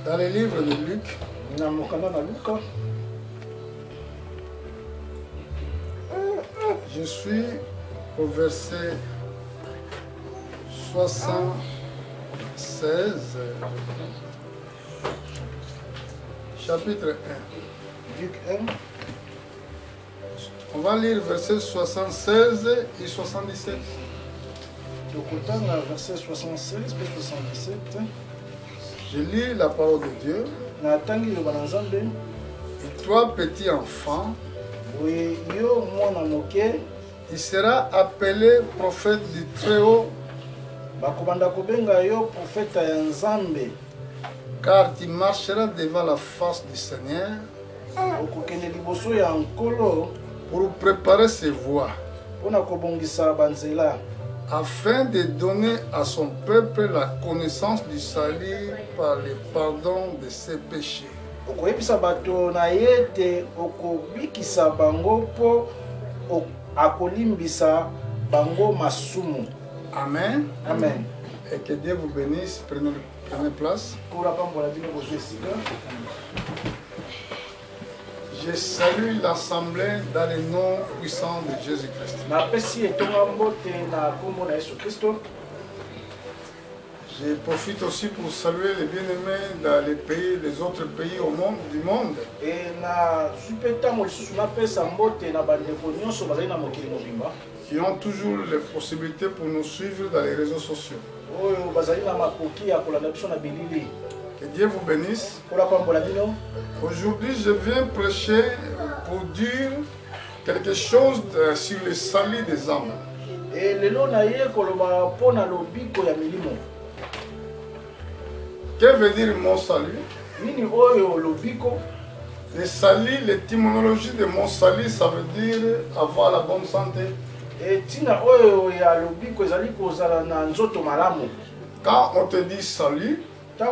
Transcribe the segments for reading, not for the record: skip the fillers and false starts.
Dans les livres de Luc, je suis au verset 76, chapitre 1. Luc 1. On va lire versets 76 et 77. Donc, verset 76 et 77. Je lis la parole de Dieu. Et toi, petit enfant, il sera appelé prophète du Très-Haut, car tu marcheras devant la face du Seigneur pour préparer ses voies, afin de donner à son peuple la connaissance du salut par le pardon de ses péchés. Amen. Amen. Et que Dieu vous bénisse. Prenez place. Je salue l'assemblée dans le nom puissant de Jésus-Christ. Je profite aussi pour saluer les bien-aimés dans les pays, les autres pays du monde. Qui ont toujours les possibilités pour nous suivre dans les réseaux sociaux. Que Dieu vous bénisse. Aujourd'hui, je viens prêcher pour dire quelque chose sur le salut des âmes. Que veut dire mon salut? Le salut, l'étymologie de mon salut, ça veut dire avoir la bonne santé. Quand on te dit salut, ça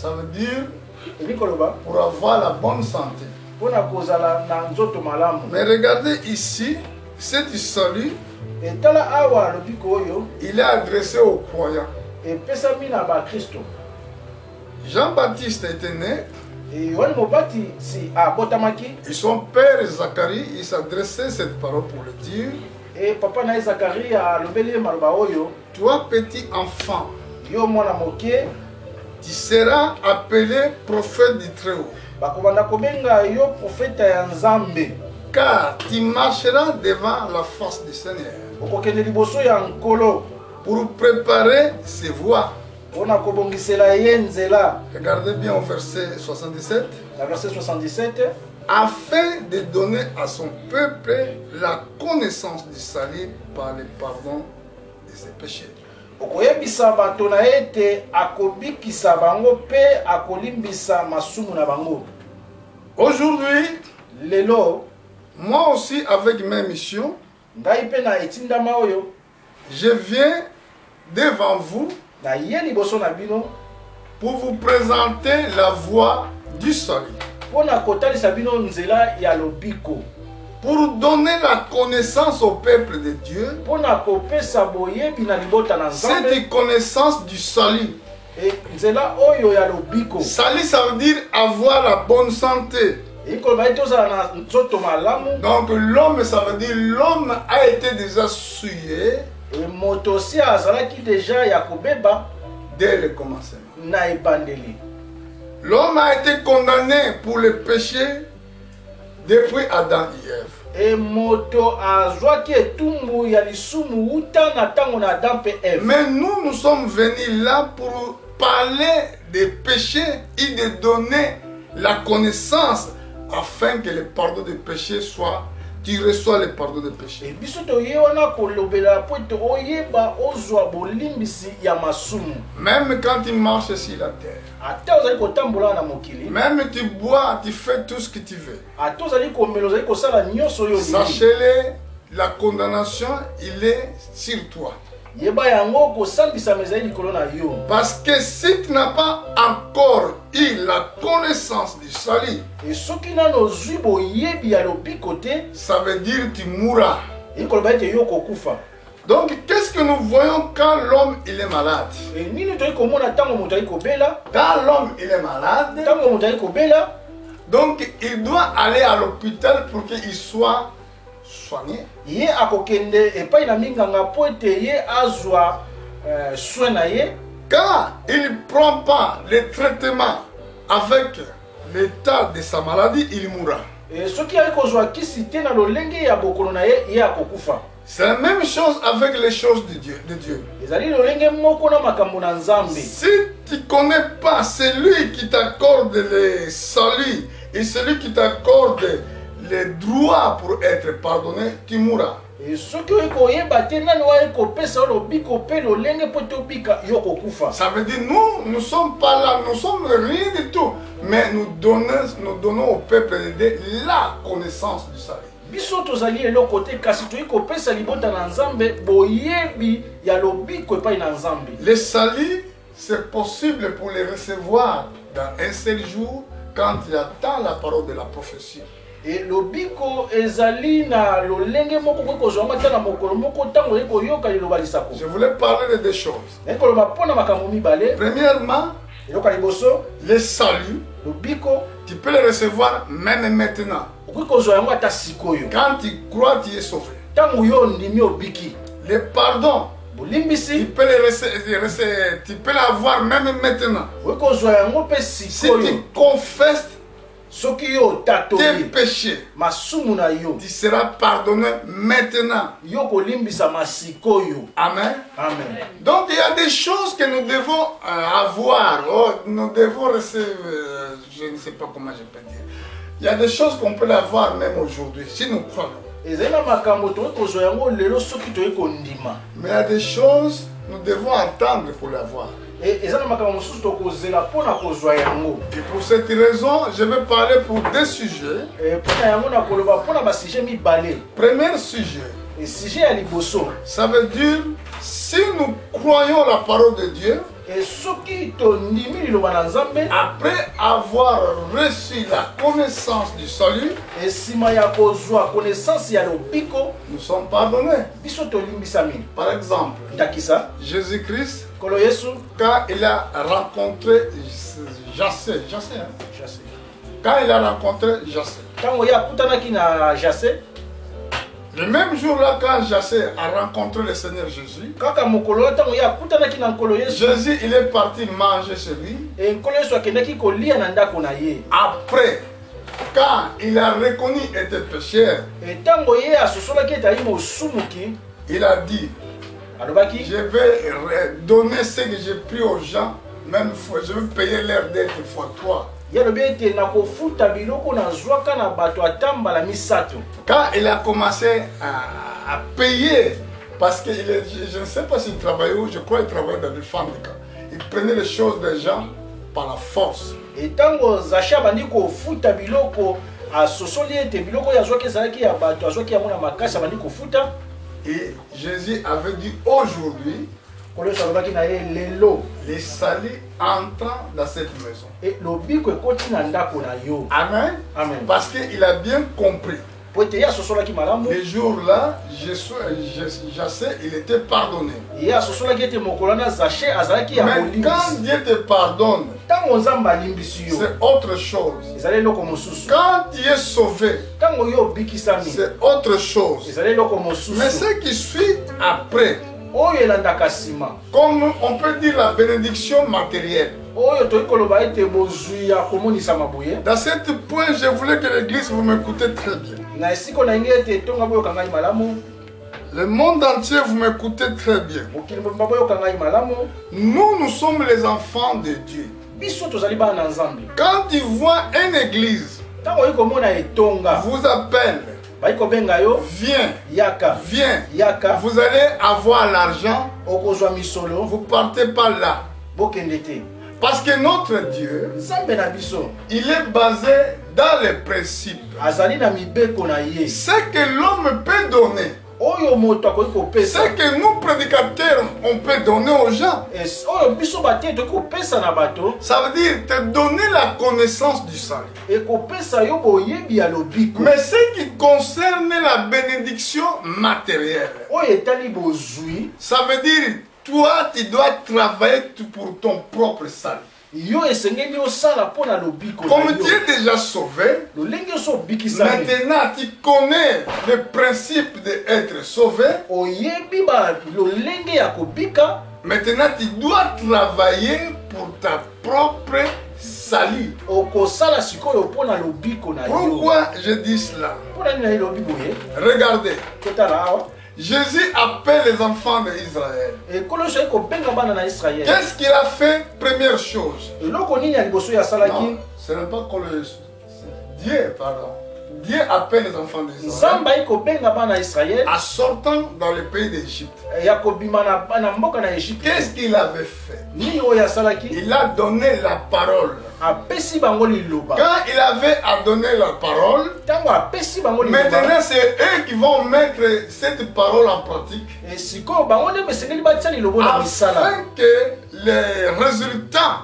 veut dire pour avoir la bonne santé. Mais regardez ici, c'est du salut. Il est adressé aux croyants. Jean-Baptiste était né. Et son père Zacharie, il s'adressait cette parole pour le dire. Toi, petit enfant, tu seras appelé prophète du Très-Haut. Car tu marcheras devant la face du Seigneur pour préparer ses voies. Regardez bien au verset 77. Afin de donner à son peuple la connaissance du salut par le pardon de ses péchés. Aujourd'hui, moi aussi avec mes missions, je viens devant vous pour vous présenter la voie du salut. Pour donner la connaissance au peuple de Dieu, cette connaissance du salut. Salut, ça veut dire avoir la bonne santé. Donc l'homme, ça veut dire l'homme a été déjà souillé dès le commencement. L'homme a été condamné pour le péché depuis Adam et Ève. Mais nous sommes venus là pour parler des péchés et de donner la connaissance afin que le pardon des péchés soit, tu reçois le pardon des péchés. Même quand tu marches sur la terre, même tu bois, tu fais tout ce que tu veux. Sachez-le, la condamnation, il est sur toi. Yeba yango ko sambisa mezali likolo na yo. Parce que si tu n'as pas encore eu la connaissance du salut, Et soki nano zwi boyebi ya lobiko te, ça veut dire que tu mourras. ekoloba ete yo kokufa. Donc, qu'est-ce que nous voyons quand l'homme il est malade? E nini toyi komona ntango moto ayi kobela? Quand l'homme il est malade, Ntango moto ayi kobela, donc il doit aller à l'hôpital pour qu'il soit soigné. ye akokende epai na minganga po ete ye azwa soin na ye. Quand il ne prend pas le traitement avec l'état de sa maladie, il mourra. E soki ayi kozwa kisi te na lolenge ya bokolo na ye, ye akokufa. C'est la même chose avec les choses de Dieu. Ezali lolenge moko na makambo na Nzambe. Si tu ne connais pas celui qui t'accorde le salut et celui qui t'accorde les droits pour être pardonné, tu mourras. E soki oyi koyeba te nani wayi kopesa lobiko pe lolenge po tobika, yo kokufa. Ça veut dire nous ne sommes pas là, nous sommes rien du tout. Mais nous donnons au peuple de Dieu la connaissance du salut. Biso tozali eloko te kasi toyi kopesa libota na Nzambe boyebi ya lobiko epai na Nzambe. Le salut, c'est possible pour le recevoir dans un seul jour quand il attend la parole de la prophétie. E lobiko ezali na lolenge moko ko kozwanga ta na mokolo moko tango eko yoka liloba lisako. Je voulais parler de deux choses. Ekoloba pona makambo mibale. Premièrement, Eloka liboso, le salut, lobiko tu peux le recevoir même maintenant. okoki kozwa yango ata sikoyo. Quand tu crois, tu es sauvé. Tango yo ndimi obiki. Le pardon, tu Bolimbisi peux tu peux l'avoir même maintenant. okoki kozwa yango pe Si sikoyo. tu confesses Soki yo tes tatoli péchés, masumu na yo, tu seras pardonné maintenant. yo kolimbisa masikoyo. Amen. Amen. Donc il y a des choses que nous devons avoir, nous devons recevoir, je ne sais pas comment je peux dire. Il y a des choses qu'on peut avoir même aujourd'hui, si nous croyons. Ezali na makambo tokoki kozwa yango lelo soki toyi kondima. Mais il y a des choses nous devons attendre pour l'avoir. E ezali na makambo mosusu tokozela mpona kozwa yango. Et pour cette raison, je vais parler pour deux sujets. E mpona yango na koloba mpona basuje mibale. Premier sujet, E suje ya liboso, ça veut dire si nous croyons la parole de Dieu, e soki tondimi liloba na Nzambe, après avoir reçu la connaissance du salut, e nsima ya kozwa connaissance ya lobiko, nous sommes pardonnés. biso tolimbisami. Par exemple, Ndakisa Jésus-Christ, kolo Yesu, quand il a rencontré Jassé, quand il a rencontré Jassé, ntango ye akutanaki na Jase, le même jour-là, quand Jassé a rencontré le Seigneur Jésus, kaka mokolo ntango ye akutanaki na nkolo Yesu, Jésus il est parti manger chez lui. e nkolo Yesu akendaki kolia na ndako na ye. Après, quand il a reconnu qu'il était pécheur, E ntango ye asosolaki ete ali mosumuki, il a dit, alobaki je vais donner ce que j'ai pris aux gens, même je vais payer leur dette fois 3. ye alobi ete nakofuta biloko nazwaka na bato ata mbala misato. Quand il a commencé à payer, parce que je ne sais pas s'il travaillait où, je crois qu'il travaillait dans le Fandika. Il prenait les choses des gens par la force. E ntango Zacha bandi kofuta biloko, asosoli ete biloko oyo azwaki ezalaki ya bato, azwaki yango na makasi abandi kofuta. Et Jésus avait dit aujourd'hui, Nkolo Yesu alobaki na ye lelo, les salis entrant dans cette maison. e lobiko ekoti na ndako na yo. Amen. Amen. Parce qu'il a bien compris. Po ete ye asosolaki malamu, Les jours-là, Jassé, il était pardonné. ye asosolaki ete mokolo wana Zache azalaki ya Mais quand bolimbisi. Dieu te pardonne, Ntango Nzambe alimbisi yo, c'est autre chose. ezali eloko mosusu. Quand tu es sauvé, Ntango yo obikisami, c'est autre chose. ezali eloko Mais mosusu. ce qui suit après, Oyo elandaka nsima, comme on peut dire la bénédiction matérielle. oyo toyi koloba ete bozwi ya komonisa maboye. Dans ce point, je voulais que l'église vous m'écoutez très bien. Na esiko na ngai ete tonga boyoka ngai malamu, Le monde entier, vous m'écoutez très bien. mokili mobimba boyoka ngai malamu. Nous sommes les enfants de Dieu. Biso tozali bana na Nzambe. Quand tu vois une église Ntango oyi komona etonga, vous appelle, bayi kobenga yo, viens, yaka, viens, yaka, vous allez avoir l'argent, okozwa misolo, vous partez pas là. bokende te. Parce que notre Dieu, Nzambe na biso il est basé dans les principes. azali na mibeko na ye. Ce que l'homme peut donner, oyo moto akoki kopesa Ce que nous, prédicateurs, on peut donner aux gens. oyo biso batie toki kopesa na bato Ça veut dire te donner la connaissance du salut. ekopesa yo boyebi ya lobiko Mais ce qui concerne la bénédiction matérielle, oyo etali bozwi ça veut dire toi, tu dois travailler pour ton propre salut. yo esengeli osala mpo na lobiko na Comme yo. tu es déjà sauvé, lolenge oso obikisami maintenant tu connais le principe d'être sauvé. oyebi lolenge ya kobika. Maintenant tu dois travailler pour ta propre salut. okosala sikoyo mpo na lobiko na yo. Pourquoi je dis cela? mpo na nini na elobi boye Regardez, totala awa Jésus appelle les enfants d'Israël. ekolo so ekobenga bana na israele Qu'est-ce qu'il a fait? Première chose. eloko nini ya liboso ya asalaki Non, ce n'est pas que Dieu, pardon. Dieu appelle les enfants d'Israël nzambe ayi kobenga bana ya israele en sortant dans le pays d'Égypte. ya kobima na mboka na egypte. Qu'est-ce qu'il avait fait? nini oyo asalaki Il a donné la parole. apesi bango liloba. Quand il avait à donner la parole, ntango apesi bango liloba maintenant c'est eux qui vont mettre cette parole en pratique sikoyo bango nde esengeli batia lilobo na misala afin que les résultats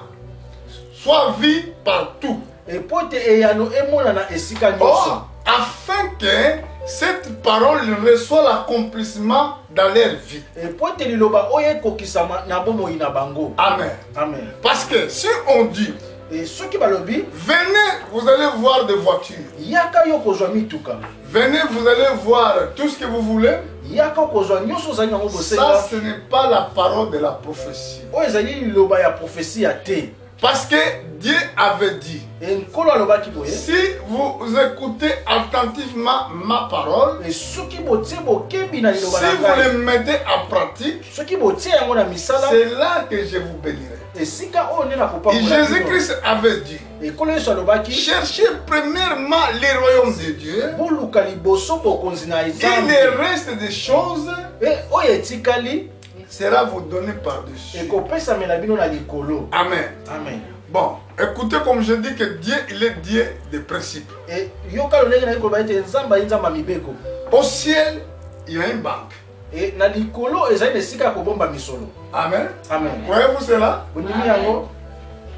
soient vus partout. epo te eyano emonana esika nyonso. Or, afin que cette parole reçoit l'accomplissement dans leur vie. epo te liloba oyo ekokisama na bomoi na bango. Amen. Amen. Parce que si on dit, soki balobi venez, vous allez voir des voitures. yaka yo kozwa mituka, Venez, vous allez voir tout ce que vous voulez. yaka kozwa nyonso ozali nango Ça, bosenga. ce n'est pas la parole de la prophétie. oyo ezali liloba ya profesi ya te. Parce que Dieu avait dit, nkolo alobaki boye si vous écoutez attentivement ma parole, soki botie bokebi na si liloba na vous le ngai, mettez en pratique, soki botie yango na misala, c'est là que je vous bénirai. esika oyo nde Et nakopambola bino. Jésus-Christ avait dit, ekolo yesu alobaki cherchez premièrement le royaume de Dieu boluka liboso bokonzi na et nzambe, le reste des choses oyo etikali sera vous donné par-dessus. ekopesamela bino na likolo. Amen. Amen. Bon, écoutez comme je dis que Dieu, il est Dieu des principes. yoka lolenge nayi koloba ete nzambe ayi nzambe ya mibeko. Au ciel, il y a une banque. Na likolo ezali na esika ya kobomba misolo. Amen. Amen. Croyez-vous cela? bondimi yango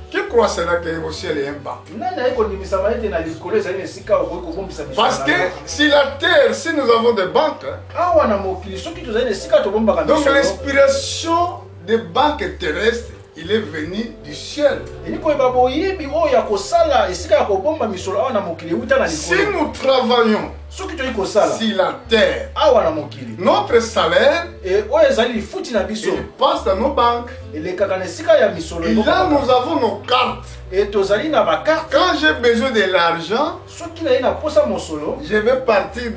Qui croit cela qu'au ciel, il y a une banque? nani ayi kondimisama ete na likolo ezali na esika okoki kobombisa misolo Parce na que yo. si la terre, si nous avons des banques, awa na mokili soki tozali na esika tobombaka donc misolo, l'inspiration des banques terrestres, il est venu du ciel. eli koyeba boyebi oyo ya kosala esika ya kobomba misolo awa na mokili euta na Si likolo. nous travaillons soki toyi kosala si la terre, awa na mokili, notre salaire, oyo ezali lifuti na biso il passe dans nos banques. elekaka na esika ya misolo Et là, nous avons nos cartes. tozali na bakarte. Quand j'ai besoin de l'argent, soki naye na posa mosolo, je vais partir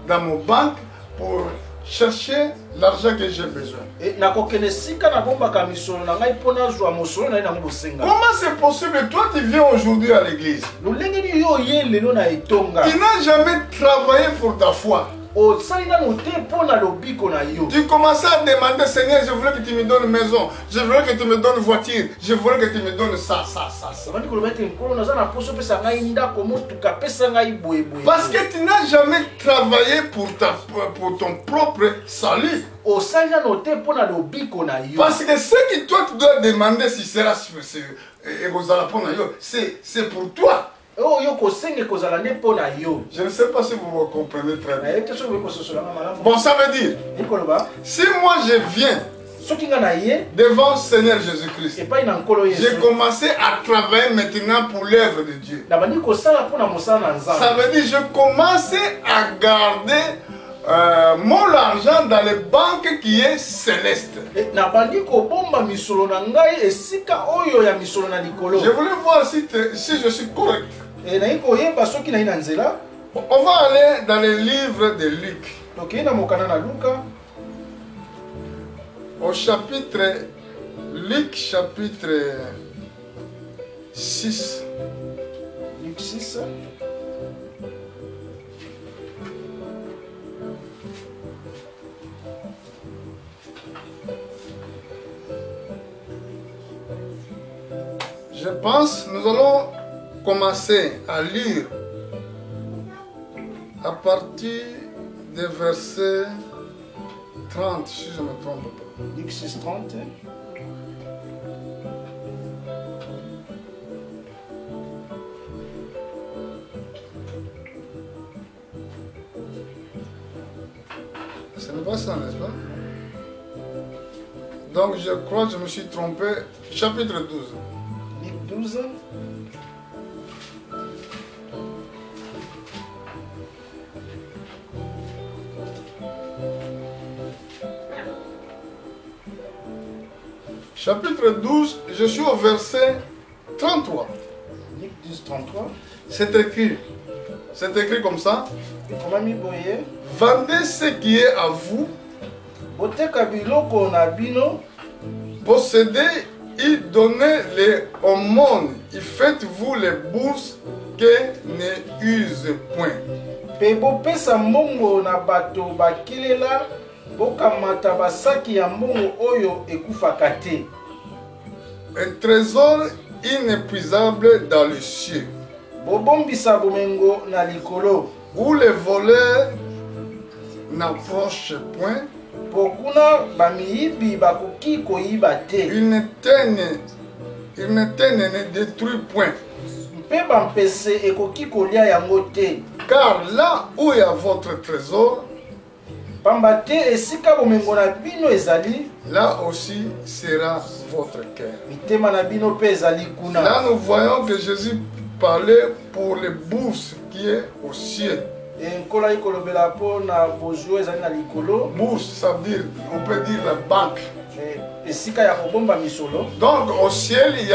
dans mon banque pour chercher l'argent que j'ai besoin. nakokende esika nabombaka misolo na ngai mpo nazwa mosolo naye nango bosenga. Comment c'est possible? Toi, tu viens aujourd'hui à l'église. lolenge nini yo oye lelo na etonga Tu n'as jamais travaillé pour ta foi. osali nano te mpo na lobiko na yo. Tu commençais à demander, Seigneur, je voulais que tu me donnes une maison, je voulais que tu me donnes une voiture, je voulais que tu me donnes ça. obandi koloba ete nkolo naza na poso opesa ngai ndako motuka pesa ngai boyeboye. Parce que tu n'as jamais travaillé pour ton propre salut. osali nano te mpo na lobiko na yo. Parce que ce que toi tu dois demander, si sera c'est pour toi. oyo kosenga kozala nde mpo na yo. Je ne sais pas si vous me comprenez très bien. nayebi te soki okoki kososolanga malamu. Bon, ça veut dire, nikoloba si moi je viens soki nga na ye devant Seigneur Jésus-Christ, epai na nkolo j'ai yesu commencé à travailler maintenant pour l'œuvre de Dieu. nabandi kosala mpo na mosala na Ça nzambe. veut dire, je commence à garder mon argent dans les banques qui est céleste. nabandi kobomba misolo na ngai esika oyo ya misolo na likolo. Je voulais voir si je suis correct. nayi koyeba soki nayi na nzela. On va aller dans le livre de Luc, tokei na mokanda na luka au chapitre, Luc chapitre 6. Luc 6. Je pense nous allons commencer à lire à partir de verset 30, si je ne me trompe pas. Luc 6, 30. Ce n'est pas ça, n'est-ce pas? Donc je crois que je me suis trompé. Chapitre 12. Luc 12. Chapitre 12, je suis au verset 33. Luc 12, 33. C'est écrit. C'est écrit comme ça. Comment mi boye? Vendez ce qui est à vous. Boteka biloko na bino. Possédez et donnez les aumônes. Et faites-vous les bourses que ne use point. Pe bopesa mbongo na bato bakelela. Bokamata basaki ya mbongo oyo ekufaka te. Un trésor inépuisable dans le ciel. Bobombisa bomengo na likolo. Où les voleurs n'approchent point. Pokuna bamiyibi bakoki koyiba te. Une tene ne détruit point. Mpe bampese ekoki kolia yango te. Car là où il y a votre trésor, Pamba te esika bomengo na bino ezali. Là aussi sera votre cœur. Mitema na bino pe ezali kuna. Là nous voyons que Jésus parlait pour les bourses qui est au ciel. Nkola ikolobela po na bozwo ezali na likolo. Bourse, ça veut dire, on peut dire la banque. Esika ya kobomba misolo. Donc au ciel, il y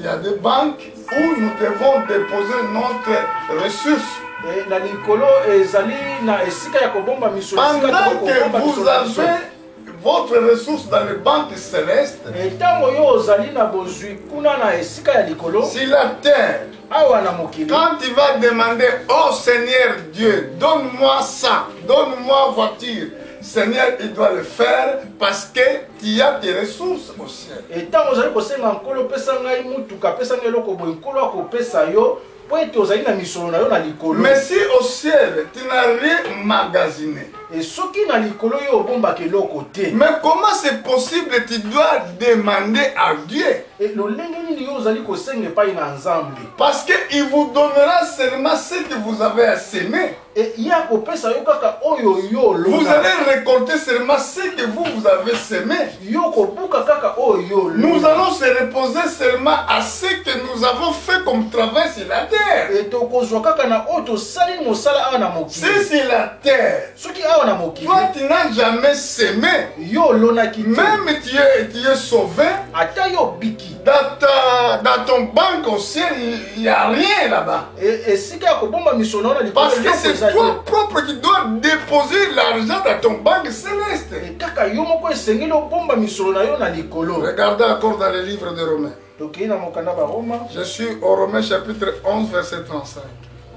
a des banques où nous devons déposer notre ressource. Na likolo ezali na esika ya kobomba misolo. Pendant que vous avez votre ressource dans les banques célestes, si la terre, quand tu vas demander au Seigneur Dieu, donne-moi ça, donne-moi voiture, Seigneur, il doit le faire parce que tu as des ressources au ciel. Mais si au ciel, tu n'as rien magasiné, mais comment c'est possible que tu dois demander à Dieu? Parce qu'il vous donnera seulement ce que vous avez à s'aimer. Vous allez récolter seulement ce que vous avez semé. Nous allons se reposer seulement à ce que nous avons fait comme travail sur la terre. Si c'est la terre, toi tu n'as jamais semé, même tu es sauvé, dans ton banque au ciel, il n'y a rien là-bas. Parce que c'est toi propre qui dois déposer l'argent dans ton banque céleste. Regardez encore dans le livre de Romains. Je suis au Romains chapitre 11 verset 35.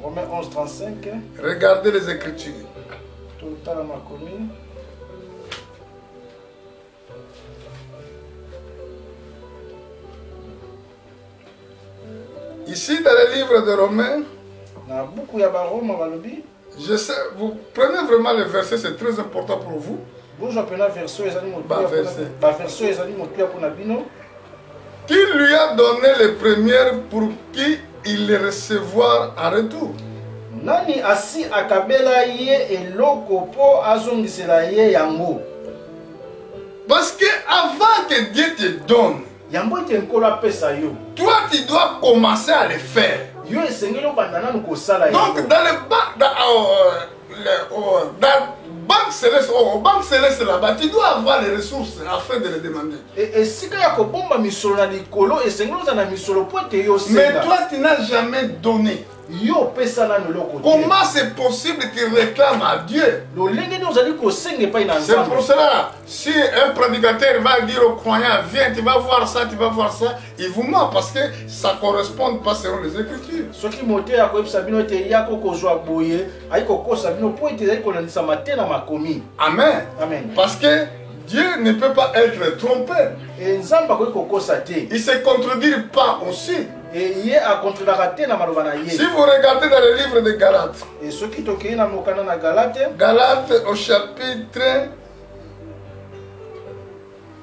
Romains 11, 35. Regardez les Écritures. Ici dans le livre de Romains, je sais, vous prenez vraiment le verset, c'est très important pour vous. Qui lui a donné les premières pour qui il les recevra en retour. Nani asi akabela ye eloko po azongisela ye yango. Parce que avant que Dieu te donne, yango ete nkolo apesa yo, toi tu dois commencer à le faire. Yo esengeli obanda nanu kosala yango. Donc dans le banque céleste, au banque céleste là-bas, tu dois avoir les ressources afin de les demander. Esika ya kobomba misolo na likolo esengeli ozana misolo po ete yo senga. Mais toi tu n'as jamais donné. Comment c'est possible que tu réclames à Dieu? C'est pour cela, si un prédicateur va dire aux croyants, viens, tu vas voir ça, il vous ment parce que ça ne correspond pas selon les Écritures. Amen. Amen. Parce que Dieu ne peut pas être trompé. Il ne se contredit pas aussi. Et ye a contrôlera te na maloba na ye. Si vous regardez dans le livre de Galates, Et ceux qui tokei na mokana na Galate, Galates au chapitre,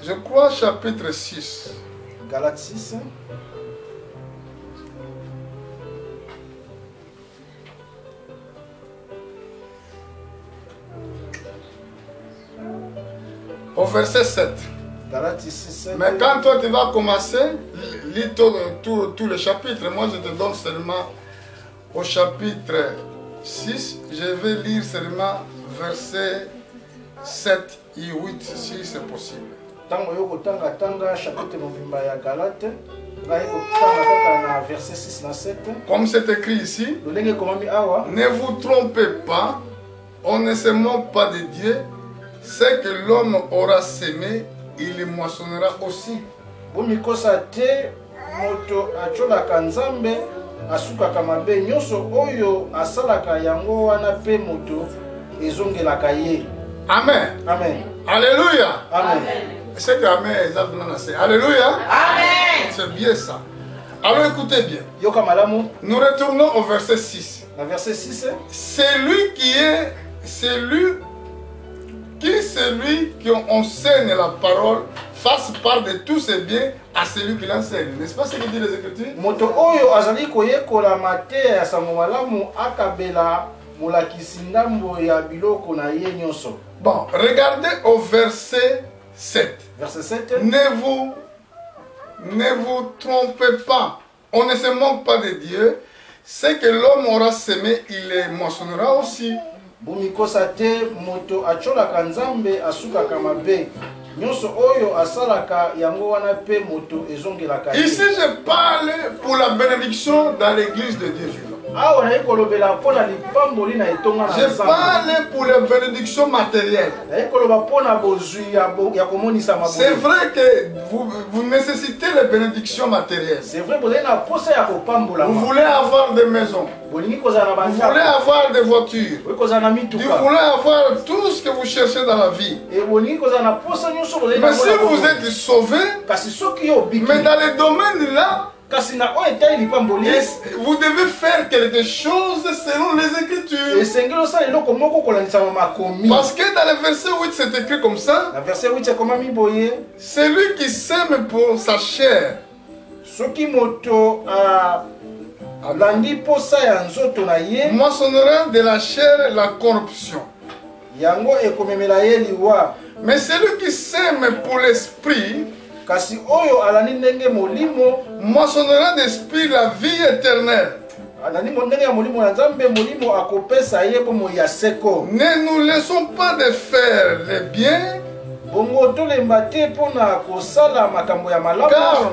je crois chapitre 6. Galate 6. Au verset 7. Galate 6. Mais quand toi tu vas commencer, lis tout le chapitre. Moi je te donne seulement au chapitre 6. Je vais lire seulement verset 7 et 8 si c'est possible. Tango yoko tanga chapitre mobimba ya Galate. Ngai kotanga kaka na verset 6 na 7. Comme c'est écrit ici, Lolenge komami awa. ne vous trompez pas, on ne se moque pas de Dieu. Ce que l'homme aura semé, il le moissonnera aussi. Bomikosa te moto acholaka nzambe asukaka mabe nyonso oyo asalaka yango wana pe moto ezongelaka ye. Amen. Amen. Alléluia. Amen. C'est que Amen. Alléluia. Amen. C'est bien ça. Alors écoutez bien. Yoka malamu Nous retournons au verset 6. na verset 6. C'est lui qui enseigne la parole fasse part de tous ses biens à celui qui l'enseigne. N'est-ce pas ce que dit les Écritures? Moto oyo azali koyekola mate ya sango malamu akabela molakisi ndambo ya biloko na ye nyonso. Bon, regardez au verset 7. Verset 7. Ne vous trompez pas. On ne se moque pas de Dieu. Ce que l'homme aura semé, il le moissonnera aussi. Bomikosa te moto acholaka nzambe asukaka mabe nyonso oyo asalaka yango wana pe moto ezongelaka ye. Ici, je parle pour la bénédiction dans l'église de Dieu vivant. Awa naye kolobela mpona lipamboli na etonga na Je nzambe. parle pour les bénédictions matérielles. Naye koloba mpona bozwi ya komonisa C'est mabulu. vrai que vous nécessitez les bénédictions matérielles. C'est vrai bozali na posa ya kopambola. Vous voulez avoir des maisons. Bolingi kozala na Vous voulez bandako. avoir des voitures. Bolingi kozala na Vous mituka. voulez avoir tout ce que vous cherchez dans la vie. Et bolingi kozala na posa nyonso bozali na Mais si vous êtes sauvé, kasi soki yo obiki. mais dans les domaines là, Kasi na oyo etali lipamboli. vous devez faire quelque chose selon les Écritures. Esengeli osala eloko moko kolandisama makomi. Parce que dans le verset 8, c'est écrit comme ça. Na verset 8 ekomami boye. Celui qui sème pour sa chair, Soki moto alandi posa ya nzoto na ye, moissonnera de la chair la corruption. yango ekomemela ye liwa. Mais celui qui sème pour l'esprit, Kasi oyo alandi ndenge molimo, moissonnera d'esprit la vie éternelle. alandi ndenge ya molimo na nzambe, molimo akopesa ye bomo ya seko. Ne nous laissons pas de faire le bien, Bongo tolemba te mpona kosala makambo ya malamu. car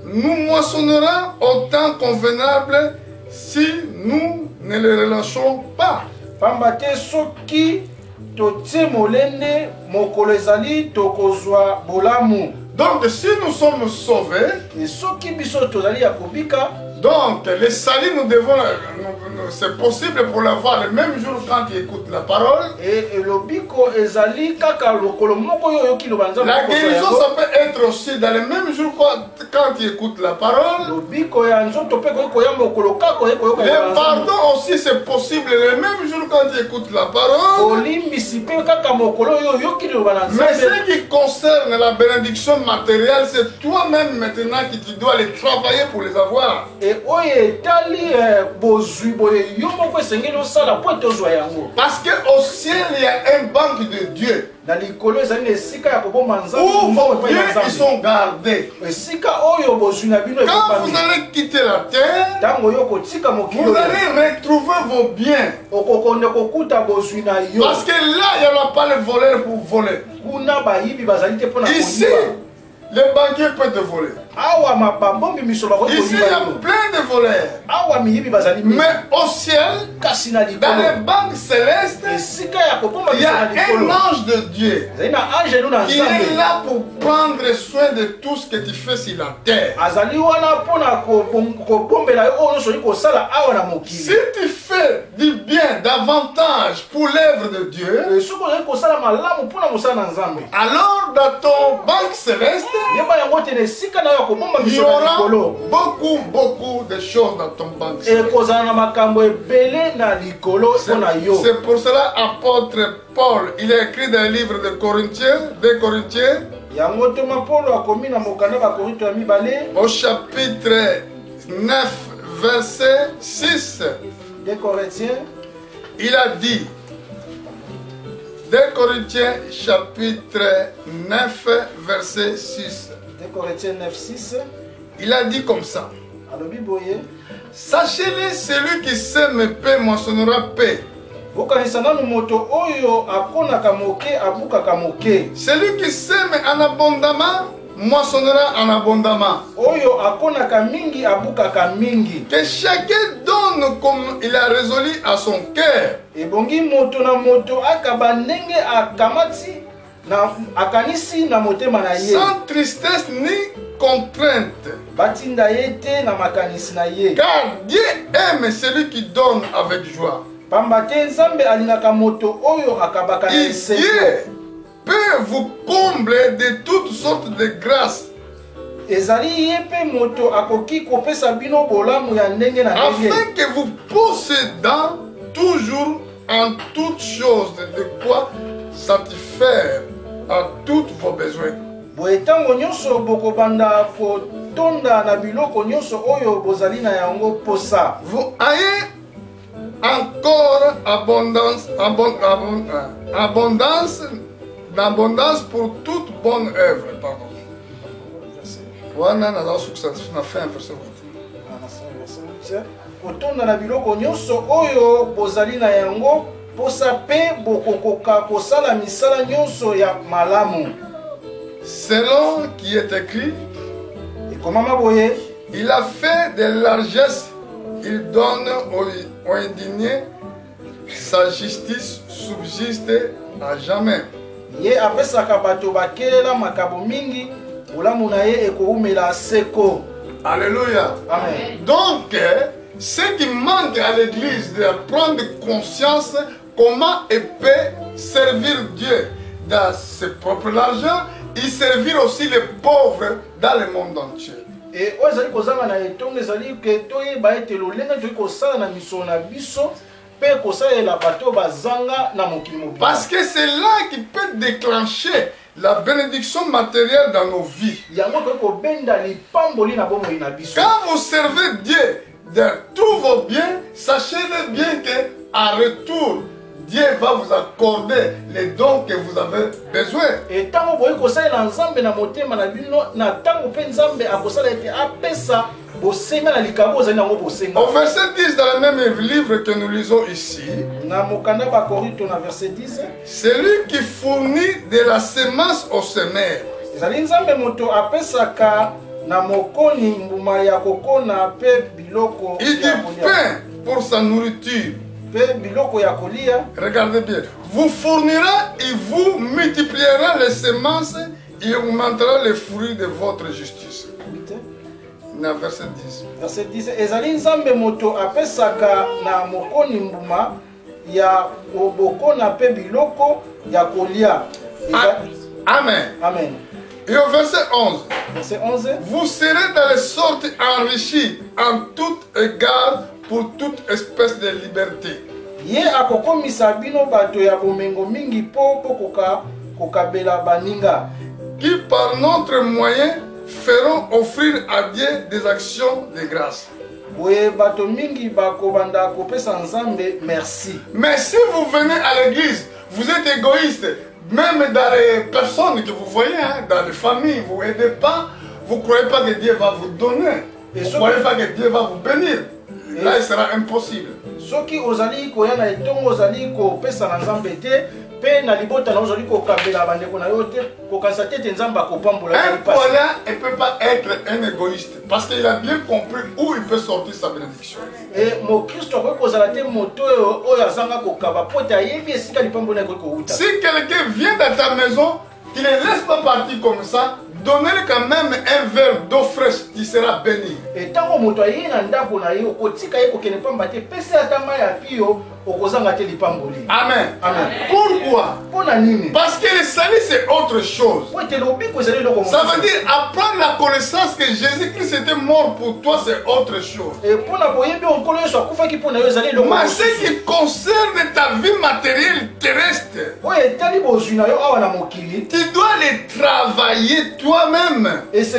nous moissonnera au temps convenable si nous ne le relâchons pas. Pamba te soki totie molende mokolo ezali tokozwa bolamu. Donc si nous sommes sauvés, Et soki biso tozali ya kobika, donc le salut nous devons, c'est possible pour l'avoir le même jour quand il écoute la parole. et lobiko ezali kaka lokolo moko yo yoki loba nzambe. La guérison, ça peut être aussi dans le même jour quand il écoute la parole. Lobiko ya nzoto pe koya mokolo kako yoka. Le pardon aussi, c'est possible le même jour quand il écoute la parole. Olimbisi pe kaka mokolo yo yoki loba na Mais nzambe. ce qui concerne la bénédiction matérielle, c'est toi-même maintenant qui tu dois les travailler pour les avoir. Et oyo etali bozwi boye yo moko esengeli osala po tozwa yango. Parce qu'au ciel, il y a un banque de Dieu Na likolo ezali na esika ya koboma nzambe. où vos moko epai na biens ils nzambe. sont gardés. Esika oyo bozwi na bino Quand vous ekopami. allez quitter la terre, Tango yo kotika mokili vous oyo, allez retrouver vos biens. okokonde kokuta bozwi na yo. Parce que là, il n'y aura pas le voleur pour voler. Kuna bayibi bazali te mpona Ici, koliba. le banquier peut te voler. Awa mabambombi miso bakoki Ici, il y a koliba yo. plein de voleurs. Awa Mais au ciel, dans les banques célestes, il y a un ange de Dieu qui est là pour prendre soin de tout ce que tu fais sur la terre. Si tu fais du bien davantage pour l'œuvre de Dieu, alors dans ton banque céleste, il y aura beaucoup de choses dans ton banque céleste. C'est pour cela apôtre Paul, il a écrit dans le livre de Corinthiens, au chapitre 9, verset 6, il a dit, 2 Corinthiens chapitre 9, verset 6, 2 Corinthiens 9, 6, il a dit comme ça, sachez-le, celui qui sème paix moissonnera paix. Celui qui sème en abondamment moissonnera en abondamment. Que chacun donne comme il a résolu à son cœur. Sans tristesse ni contrainte. Car Dieu aime celui qui donne avec joie. Et Dieu peut vous combler de toutes sortes de grâces, afin que vous possédant toujours en toutes choses de quoi satisfaire à tous vos besoins. Vous ayez encore abondance pour toute bonne œuvre. Pardon. Selon qui est écrit, il a fait de largesses, il donne aux indignés, sa justice subsiste à jamais. Alléluia. Amen. Donc, ce qui manque à l'église, de prendre conscience comment elle peut servir Dieu dans ses propres argent et servir aussi les pauvres dans le monde entier. Parce que c'est là qui peut déclencher la bénédiction matérielle dans nos vies. Quand vous servez Dieu de tous vos biens, sachez-le bien qu'en retour, Dieu va vous accorder les dons que vous avez besoin. Au verset 10 dans le même livre que nous lisons ici, celui qui fournit de la semence au semeur et du pain pour sa nourriture. Regardez bien. Vous fournira et vous multipliera les semences et augmentera les fruits de votre justice. Verset 10. Verset 10. Ezali nzambe moto apesaka na mokoni mbuma ya obokona pe biloko ya kolia. Amen. Amen. Et au verset 11. Verset 11. Vous serez dans les sortes enrichis en tout égard pour toute espèce de liberté. Ye akokomisa bino bato ya bomengo mingi po kokabela baninga. Qui par notre moyen feront offrir à Dieu des actions de grâce. Merci. Mais si vous venez à l'église, vous êtes égoïste, même dans les personnes que vous voyez, hein, dans les familles, vous n'aidez pas, vous ne croyez pas que Dieu va vous donner, vous ne croyez pas que Dieu va vous bénir. Là, il sera impossible. Un croyant ne peut pas être un égoïste. Parce qu'il a bien compris où il peut sortir sa bénédiction. Et mon Christ a reposé moto oyo azanga kokaba pote ayebi esika lipambo na kokouta. Si quelqu'un vient dans ta maison, tu ne laisses pas partir comme ça, donne-lui quand même un verre d'eau fraîche, tu seras béni. Et tant que moto ayi na ndako na yo otika ye kokene pamba te pese atama ya pio okozanga te lipamboli. Amen. Amen. Pourquoi? Parce que le salut c'est autre chose. Ça veut dire apprendre la connaissance que Jésus-Christ était mort pour toi, c'est autre chose. Mais ce qui concerne ta vie matérielle terrestre, tu dois les travailler toi-même. Parce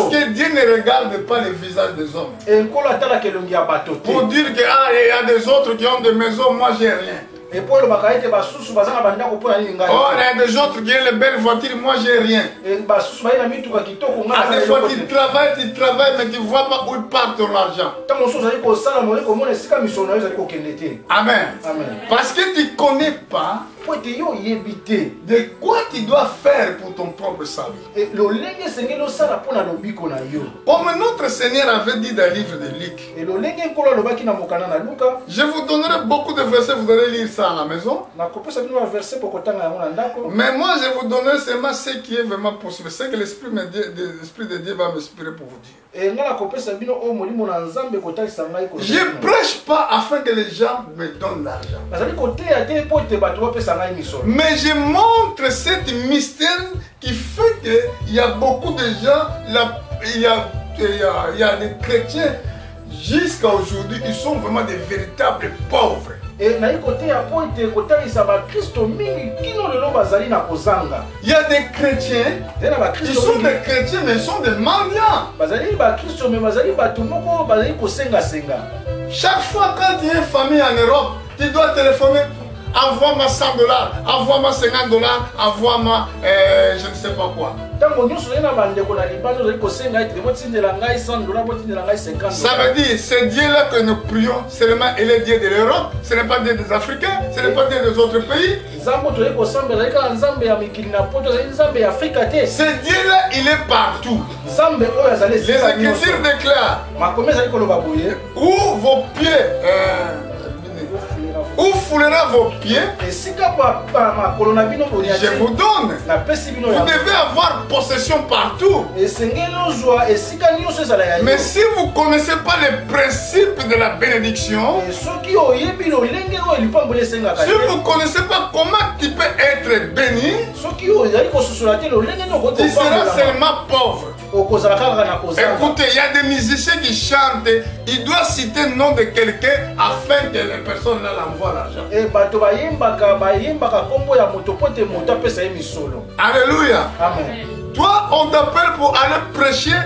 que Dieu ne regarde pas le visage des hommes. Pour dire que il y a des autres qui ont des maisons, moi j'ai rien. Oh, il y a des autres qui ont les belles voitures, moi j'ai rien. Ah, des fois tu travailles, mais tu ne vois pas où part ton argent. Amen. Parce que tu ne connais pas de quoi tu dois faire pour ton propre salut. Comme notre Seigneur avait dit dans le livre de Luc, je vous donnerai beaucoup de versets, vous allez lire ça à la maison. Mais moi je vous donnerai seulement ce qui est vraiment possible, ce que l'Esprit de Dieu va m'inspirer pour vous dire. Je ne prêche pas afin que les gens me donnent l'argent. Mais je montre cet mystère qui fait qu'il y a beaucoup de gens, il y a des chrétiens jusqu'à aujourd'hui, ils sont vraiment des véritables pauvres. Il y a des chrétiens, ils sont des chrétiens mais ils sont des mendiants. Chaque fois quand il y a une famille en Europe, tu dois téléphoner. Envoie-moi $100, envoie-moi $50, envoie-moi je ne sais pas quoi. Ça veut dire, ce Dieu-là que nous prions, seulement il est Dieu de l'Europe, ce n'est pas Dieu des Africains, ce n'est pas Dieu des autres pays. Ce Dieu-là, il est partout. Les Écritures déclarent où vos pieds. Où foulera vos pieds, je vous donne. Vous devez avoir possession partout. Mais si vous ne connaissez pas les principes de la bénédiction, si vous ne connaissez pas comment tu peux être béni, tu seras seulement pauvre. Écoutez, il y a des musiciens qui chantent, ils doivent citer le nom de quelqu'un afin que les personnes là l'envoient l'argent. Alléluia. Amen. Toi, on t'appelle pour aller prêcher.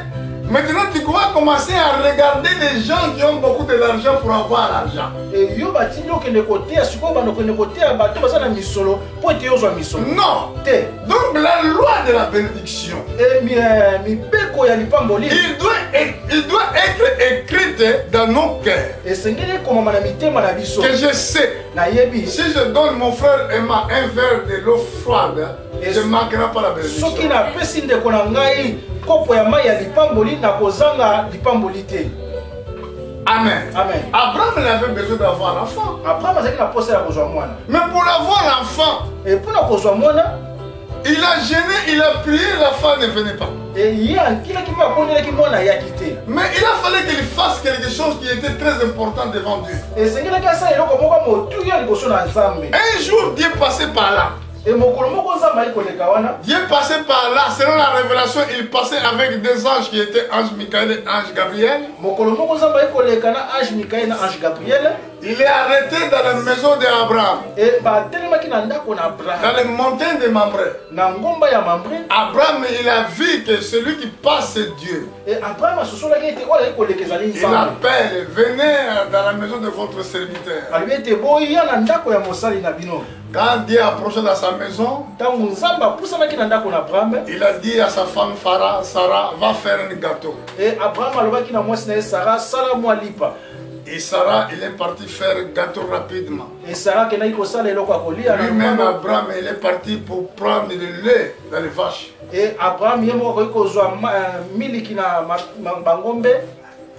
Maintenant, tu dois commencer à regarder les gens qui ont beaucoup d'argent pour avoir l'argent. Non. Donc, la loi de la bénédiction, il doit être écrite dans nos cœurs. Que je sais, si je donne mon frère Emma un verre de l'eau froide, je ne manquerai pas la bénédiction. Amen. Amen. Abraham avait besoin d'avoir l'enfant. Mais pour avoir l'enfant, il a gêné, il a prié, la femme ne venait pas. Mais il a fallu qu'il fasse quelque chose qui était très important devant Dieu. Un jour, Dieu passait par là. Dieu passait par là, selon la révélation, il passait avec des anges qui étaient ange Michael et ange Gabriel. Il est arrêté dans la maison d'Abraham, dans les montagnes de Mamré. Abraham, il a vu que celui qui passe, c'est Dieu. Il appelle, venez dans la maison de votre serviteur. Quand Dieu approchait dans sa maison, il a dit à sa femme Sarah, va faire un gâteau. Et Sarah, il est parti faire gâteau rapidement. Et Sarah qui n'a pas ça eloko akolia. Lui-même, Abraham, il est parti pour prendre du lait dans les vaches. Et Abraham yemo ko zo miliki na bangombe.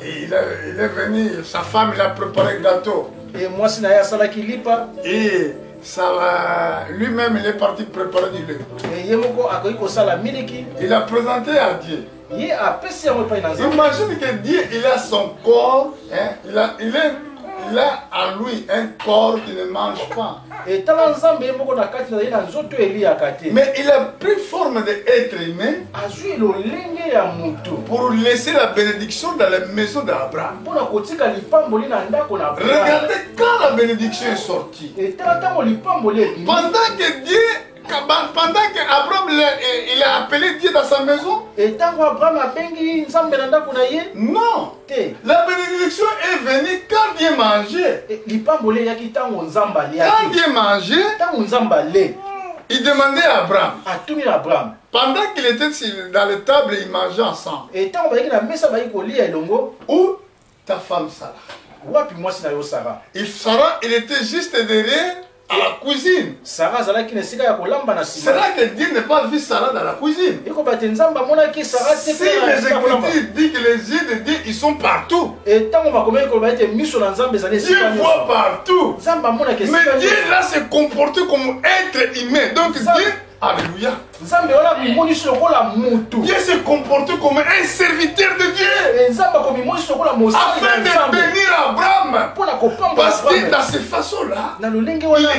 Et il est venu, sa femme, il a préparé un gâteau. Et moi si na ya sala kilipa. Et lui-même, il est parti préparer du lait. Et yemo ko akoiko sala miliki. Il a présenté à Dieu. Imagine que Dieu, il a son corps, hein, il a en lui un corps qui ne mange pas. Mais il a pris forme d'être humain pour laisser la bénédiction dans la maison d'Abraham. Regardez quand la bénédiction est sortie. Pendant que Dieu... Pendant qu'Abraham il a appelé Dieu dans sa maison. Non. La bénédiction est venue quand Dieu mangeait. Quand Dieu mangeait, il demandait à Abraham. Pendant qu'il était dans la table, ils mangeaient ensemble. Où ta femme Sarah? Et Sarah, il était juste derrière. À la cuisine. C'est là que Dieu n'a pas vu Sarah dans la cuisine. Si les Écritures disent que les yeux de Dieu, ils sont partout. Dieu voit partout. Mais Dieu là se comporte comme être humain. Donc Dieu, alléluia. Dieu se comporte comme un serviteur de Dieu. Afin de bénir Abraham. Parce que dans cette façon-là, il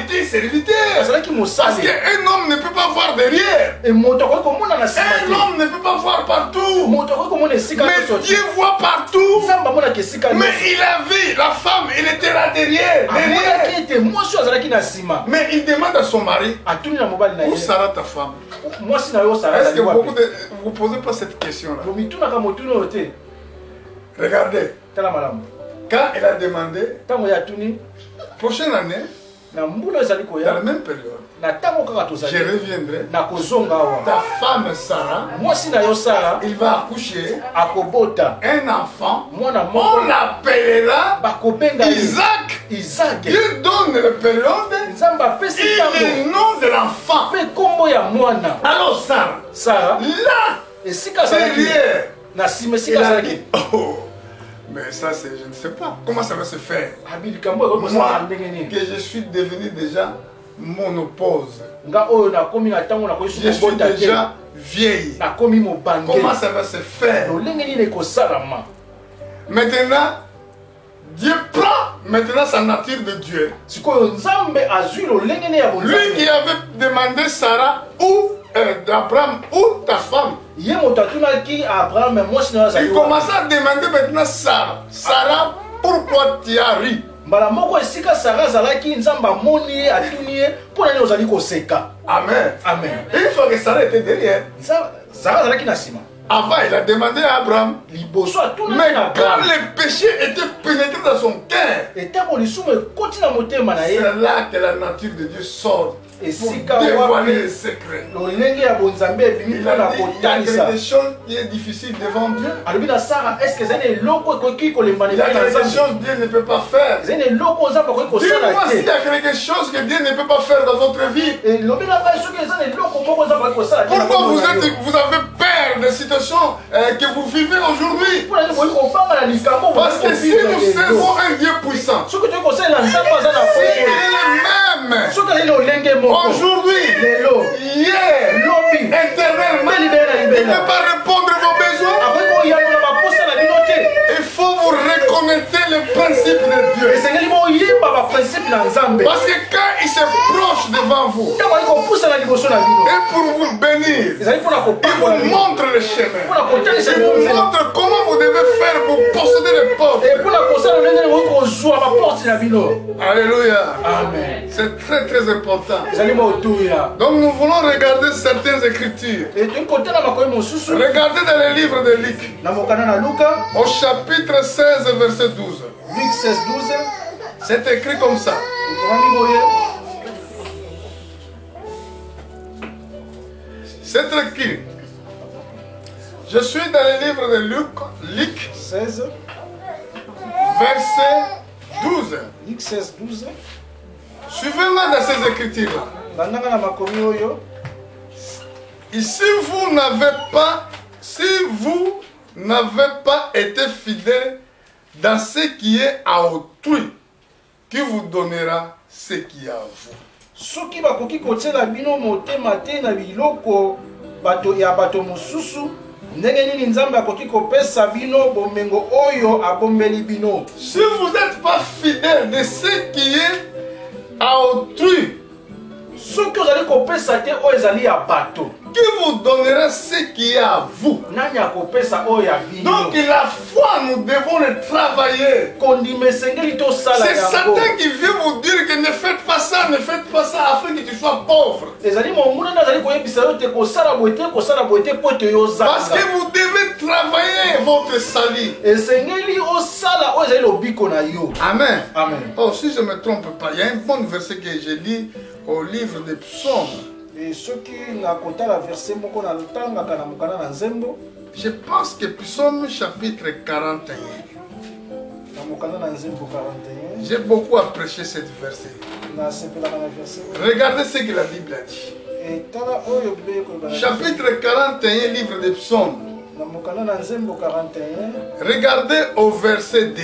était serviteur. Parce qu'un homme ne peut pas voir derrière. Un homme ne peut pas voir partout. Mais Dieu voit partout. Mais il a vu la femme, il était là derrière. Mais il demande à son mari, où sera ta femme? Est-ce que beaucoup de vous ne posez pas cette question-là? Regardez. Quand il a demandé, prochaine année, dans la même période, je reviendrai. Ta femme Sarah, il va accoucher un enfant. On l'appellera Isaac. Dieu donne la période et le nom de l'enfant. Alors Sarah, là, derrière, il a dit, oh, mais ça, je ne sais pas. Comment ça va se faire? Moi, que je suis devenu déjà monopause. Je suis déjà vieille. Comment ça va se faire? Maintenant, Dieu prend sa nature de Dieu. Lui qui avait demandé Sarah où d'Abraham, où ta femme? Il commença à demander maintenant Sarah. Sarah, pourquoi tu as ri? Amen. Une fois que Sarah était derrière, avant il a demandé à Abraham. Mais quand le péché était pénétré dans son cœur, c'est là que la nature de Dieu sort. Pour dévoiler les secrets. Il a dit, il y a des choses qui sont difficiles devant Dieu. Il y a des choses que Dieu ne peut pas faire. Dis-moi s'il y a quelque chose que Dieu ne peut pas faire dans votre vie. Pourquoi vous avez peur des situations que vous vivez aujourd'hui? Parce que si nous servons un Dieu puissant, s'il est le même aujourd'hui, hier, éternellement, il ne peut pas répondre à vos besoins. Il faut vous reconnaître le principe de Dieu. Parce que quand il se proche devant vous, et pour vous bénir, il vous montre le chemin. Il vous montre comment vous devez faire pour posséder les portes. Alléluia. Amen. C'est très très important. Donc nous voulons regarder certaines écritures. Regardez dans le livre de Luc. Au chapitre 16, verset 12. Luc 16, 12. C'est écrit comme ça. C'est écrit. Je suis dans le livre de Luc 16, verset 12. Luc 16, 12. Suivez-moi dans ces écritures-là. Bandanga na makomi oyo. Et si vous n'avez pas été fidèle dans ce qui est à autrui, qui vous donnera ce qui est à vous. Soki bakoki kotiela bino motema te na biloko bato ya bato mosusu, ndenge nini Nzambe akoki kopesa bino bomengo oyo abombeli bino. Si vous n'êtes pas fidèle de ce qui est à autrui, soki ozali kopesa te oyo ezali ya bato, qui vous donnera ce qui est à vous. nani akopesa oyo ya bino? Donc la foi, nous devons le travailler. Kondima esengeli tosala C'est yango. Satan qui vient vous dire que ne faites pas ça afin que tu sois pauvre. Ezali monguna nde azali koyebisa yo te kosala boye te mpo ete yo Parce que ozanga. vous devez travailler votre salut. Esengeli osala oyo ezali lobiko na yo. Amen. Amen. Oh, si je ne me trompe pas, il y a un bon verset que j'ai lu au livre des psaumes. Et soki na kotala verset moko na lotangaka na mokanda na nzembo, Je pense que psaume chapitre 41. na mokanda na nzembo 41, J'ai beaucoup apprécié cette verset. na sepelaka na verset. Regardez ce que la Bible a dit. Et tala oyo mpe koyeba Chapitre 41, livre des psaumes. na mokanda na nzembo 41, Regardez au verset 2.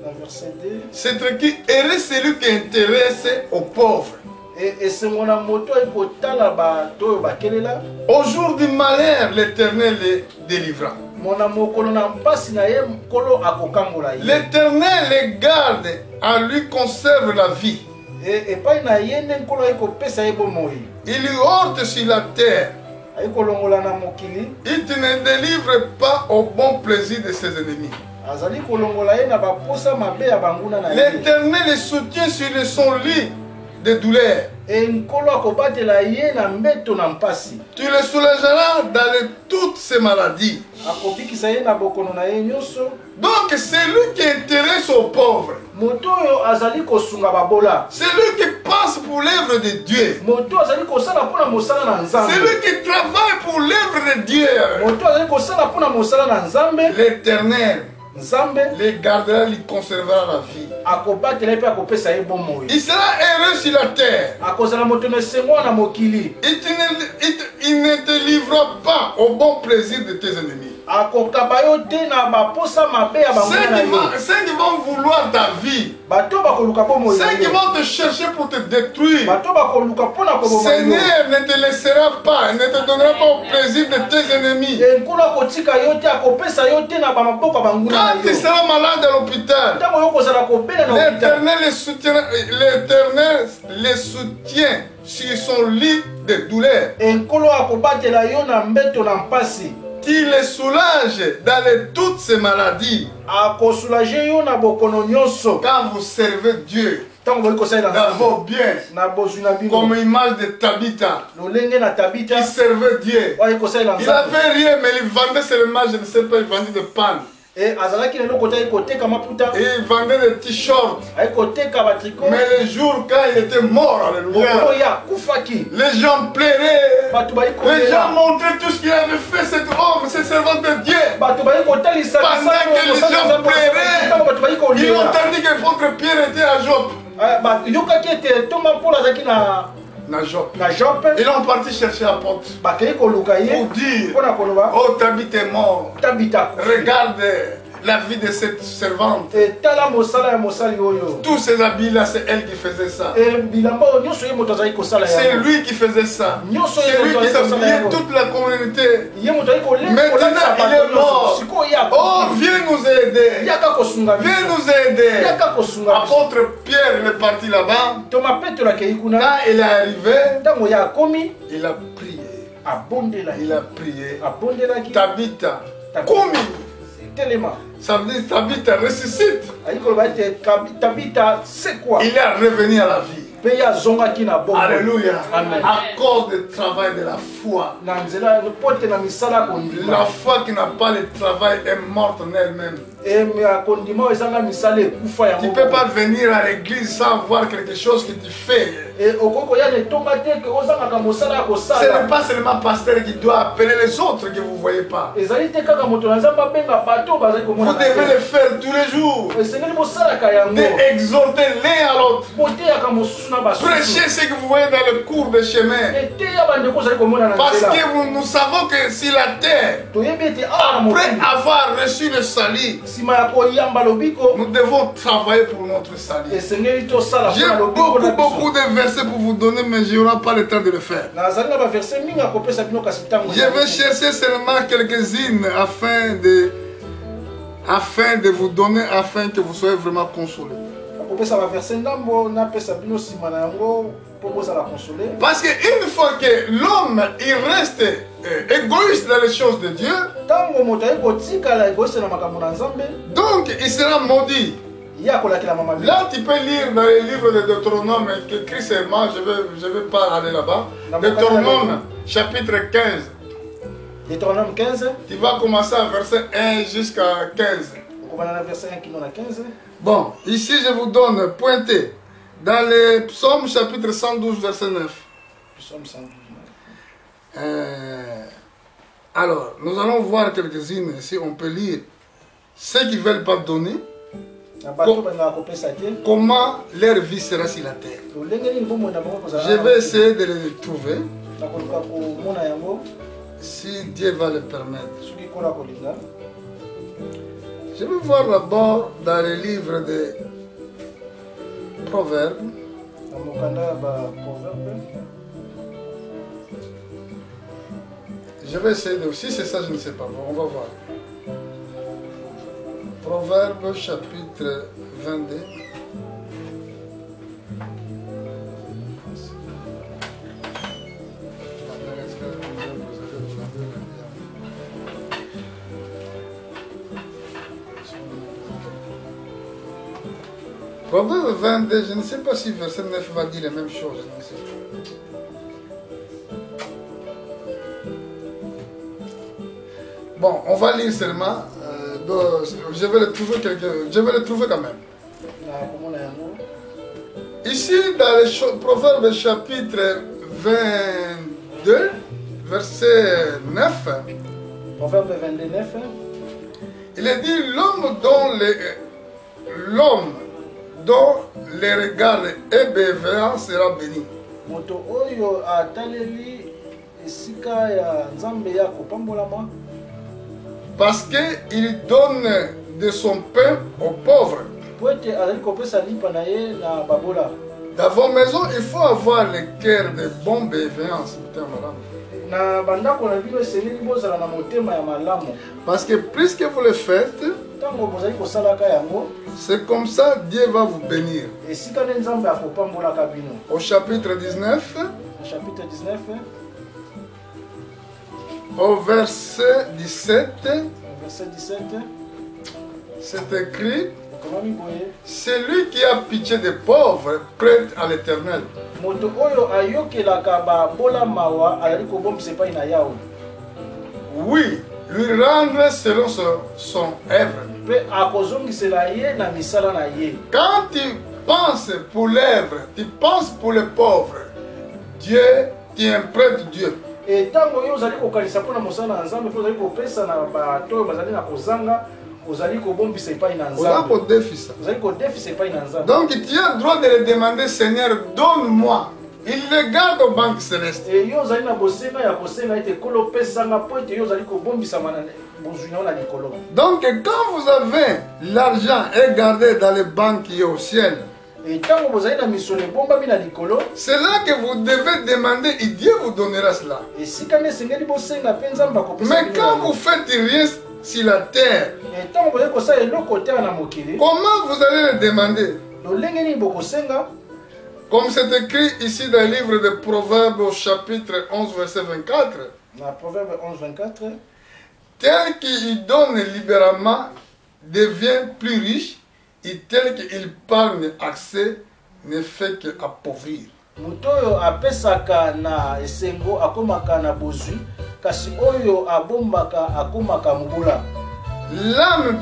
na verset 2. C'est écrit, heureux celui qui intéresse aux pauvres. Et esengo na moto ekotala bato oyo bakelela, Au jour du malheur, l'Éternel les délivra. mona mokolo na mpasi na ye nkolo akokambola ye. L'Éternel les garde, en lui conserve la vie. Et epai na ye nde nkolo ayekopesa ye bomoi, Il lui ôte sur la terre. ayekolongola na mokili, Il ne délivre pas au bon plaisir de ses ennemis. azali kolongola ye na baposa mabe ya banguna na ye. L'Éternel les soutient sur son lit de douleur. E nkolo akobatela ye na mbeto na mpasi, Tu le soulageras dans toutes ses maladies. akobikisa ye na bokono na ye nyonso. Donc c'est lui qui intéresse aux pauvres. Moto oyo azali kosunga babola, C'est lui qui passe pour l'œuvre de Dieu. moto azali kosala mpona mosala na C'est Nzambe, lui qui travaille pour l'œuvre de Dieu. moto azali kosala mpona mosala na Nzambe. L'Éternel Nzambe les gardera, lui conservera la vie. akobatela ye mpe akopesa ye bomoi, Il sera heureux sur la terre. akozala moto na esengo na mokili, Il ne te livrera pas au bon plaisir de tes ennemis. akokaba yo te na baposa mabe ya banguna na yo. Ceux qui vont vouloir ta vie, Bato bakoluka bomoi na ceux qui yo, vont te chercher pour te détruire, bato bakoluka mpona koboma yo. Seigneur ne te laissera pas, ne te donnera pas au plaisir de tes ennemis. E nkolo akotika yo te, akopesa yo te na bamaboko ya banguna na Quand tu yo. seras malade à l'hôpital, Ntango yo kozala kobela na hôpital, l'Éternel les soutient sur son lit de douleur. enkolo akobatela yo na mbeto na mpasi, Qui les soulage dans toutes ces maladies. akosoulage yo na bokono nyonso. Quand vous servez Dieu Ntango boli kosalela dans Nzambe vos biens, na bozwi na bino, comme image de Tabitha, lolenge na Tabita qui servait Dieu. oyo kosalela Il Nzambe. avait rien, mais il vendait seulement, je ne sais pas, il vendait des pannes. E azalaki na eloko te, ayekoteka maputa, Et il vendait des t-shirts. ayekoteka batriko. Mais le jour quand il était mort, Mokolo alléluia, ye akufaki, les gens pleuraient. bato bali Les gens kolela, montraient tout ce qu'il avait fait, cet homme, ce servant de Dieu. bato bali kotalisa Pendant que les gens pleuraient, ntango bato bali ils ont kolela. entendu que votre Pierre était à Joppe. Yokaki ete ntonga mpona azalaki Na Joppe. na Jope, Ils ont parti chercher l'apôtre bakei koluka ye pour dire, mpona koloba oh Tabitha est mort. Tabita akufi. Regarde la vie de cette servante. Tala mosala ya mosali oyo. Tous ces habits-là, c'est elle qui faisait ça. Bilamba oyo nyonso ye moto azali kosala C'est yango. lui qui faisait ça. Nyonso C'est ye lui moto qui azali kosala s'habillait yango. toute la communauté. Ye moto azali koleka Maintenant, kolakisa il bato est mort. nyonso. Sikoyo ye Oh, akufi. viens nous aider. Yaka kosunga Viens biso. nous aider. Yaka kosunga biso. Apôtre Pierre, il est parti là-bas. Toma Petro akei kuna. Quand il est arrivé, Ntango ye akomi, il a prié. abondelaki. Il a prié. Abondelaki. Tabitha, Tabitha. Koumi. Telema. Ça veut dire Tabitha ressuscite. Ayi koloba ete Tabita c'est quoi? Il est revenu à la vie. Pe ye azongaki na bongo. Alléluia. Amen. À cause du travail de la foi. Na nzela po te na misala kondima. La foi qui n'a pas le travail est morte en elle-même. Tu ne peux pas venir à l'église sans voir quelque chose que tu fais. Ce n'est pas seulement le pasteur qui doit appeler les autres que vous ne voyez pas. Vous devez le faire tous les jours. D'exhorter l'un à l'autre. Prêchez ce que vous voyez dans le cours de chemin. Parce que nous savons que si la terre, après avoir reçu le salut, nous devons travailler pour notre salut. J'ai beaucoup de versets pour vous donner, mais je n'aurai pas le temps de le faire. Je vais chercher seulement quelques-unes afin de vous donner, afin que vous soyez vraiment consolés. Parce qu'une fois que l'homme il reste égoïste dans les choses de Dieu, donc il sera maudit. Là tu peux lire dans les livres de Deutéronome que Christ est mort, je vais pas aller là-bas. Deutéronome chapitre 15. Deutéronome 15. Tu vas commencer à verset 1 jusqu'à 15. Bon, ici je vous donne pointé dans les psaumes chapitre 112 verset 9. Psaume 112. Alors, nous allons voir quelques-unes si on peut lire ceux qui ne veulent pas donner. Comment leur vie sera sur la terre. Je vais essayer de les trouver. Si Dieu va le permettre. Je vais voir d'abord dans les livres des Proverbes. Je vais essayer de... Si c'est ça, je ne sais pas. Bon, on va voir. Proverbes chapitre 22. Proverbe 22, je ne sais pas si verset 9 va dire la même chose. Je ne sais pas. Bon, on va lire seulement. Je vais le trouver quand même. Ici, dans le Proverbe chapitre 22, verset 9. Proverbe 22, 9. Il est dit l'homme dont les regards est bienveillant sera béni. Parce qu'il donne de son pain aux pauvres. Dans vos maisons, il faut avoir le cœur de bonne bienveillance. Parce que plus que vous le faites, c'est comme ça Dieu va vous bénir. Au chapitre 19, au verset 17, c'est écrit: celui qui a pitié des pauvres prête à l'Éternel. Oui, lui rendre selon son œuvre. Quand tu penses pour l'œuvre, tu penses pour les pauvres, Dieu, tu es un prêtre Dieu. Et tant que vous allez donc tu as le droit de le demander: Seigneur, donne-moi. Il le garde aux banques célestes. Donc quand vous avez l'argent est gardé dans les banques qui est au ciel, c'est là que vous devez demander et Dieu vous donnera cela. Mais quand vous faites rien sur la terre, comment vous allez le demander? Comme c'est écrit ici dans le livre de Proverbes au chapitre 11 verset 24. Proverbe 11, 24. Tel qu'il donne libéralement devient plus riche, et tel qu'il parle accès ne fait qu'appauvrir. Mutoyo apesaka na esengo akomaka na bozwi kasi oyo abombaka akomaka mubula. l'âme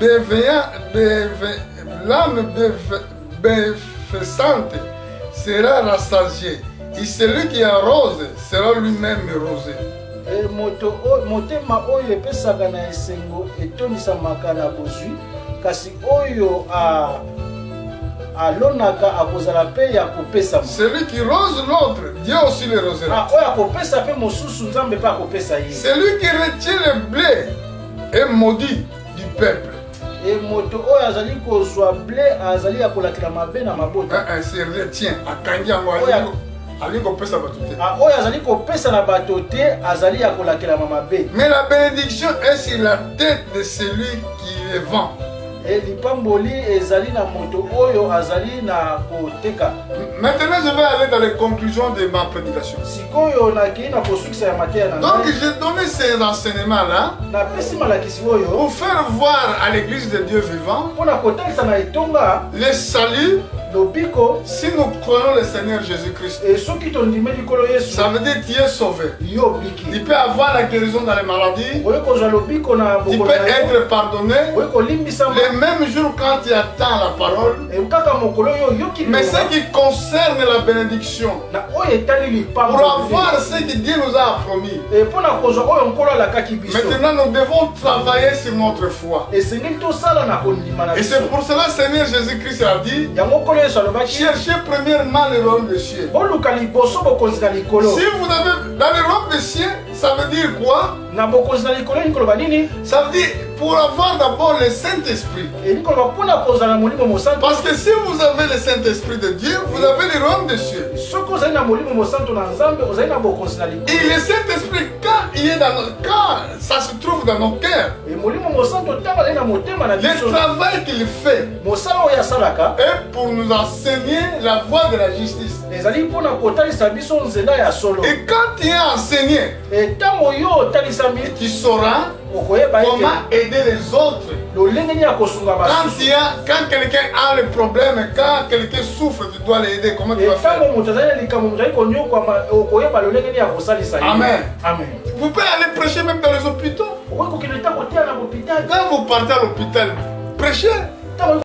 bienfaisante sera rassasiée. Et celui qui arrose sera lui-même rosé. Motema oyo epesaka na esengo etonisamaka na bozwi, kasi oyo alonaka akozala pe ya kopesa. Celui qui rose l'autre, Dieu aussi le rosera. Oyo akopesa pe mosusu nzambe pe akopesa ye. Celui qui retient le blé est maudit du peuple. Et moto oyo azali kozwa blé azali ya kolakela mabe na mabota. C'est retient akangi yango alingo pesa bato te. Oyo azali kopesa na bato te azali ya kolakela mabe. Mais la bénédiction est sur la tête de celui qui le vend. Et lipamboli ezali na moto oyo azali na koteka. Maintenant je vais aller dans les conclusions de ma prédication. Sikoyo na ki na kosukisa ya mateya na. Donc j'ai donné ces enseignements là na pesi malakisi oyo pour faire voir à l'église de Dieu vivant pona kotalisa na etonga le salut. Si nous prenons le Seigneur Jésus-Christ, ça veut dire que tu es sauvé. Tu peux avoir la guérison dans les maladies. Tu peux être pardonné. Le même jour quand tu attends la parole. Mais ce qui concerne la bénédiction, pour avoir ce que Dieu nous a promis, maintenant nous devons travailler sur notre foi. Et c'est pour cela que le Seigneur Jésus-Christ a dit: cherchez premièrement le royaume des cieux. Si vous avez dans le royaume des cieux, ça veut dire quoi? Ça veut dire pour avoir d'abord le Saint-Esprit. Parce que si vous avez le Saint-Esprit de Dieu, vous avez le royaume des cieux. Et le Saint-Esprit, quand ça se trouve dans nos cœurs, le travail qu'il fait est pour nous enseigner la voie de la justice. Et quand tu es enseigné, tu sauras comment aider les autres. Quand quelqu'un a le problème, quand quelqu'un souffre, tu dois l'aider. Comment tu vas faire? Amen. Amen. Vous pouvez aller prêcher même dans les hôpitaux. Quand vous partez à l'hôpital, prêchez.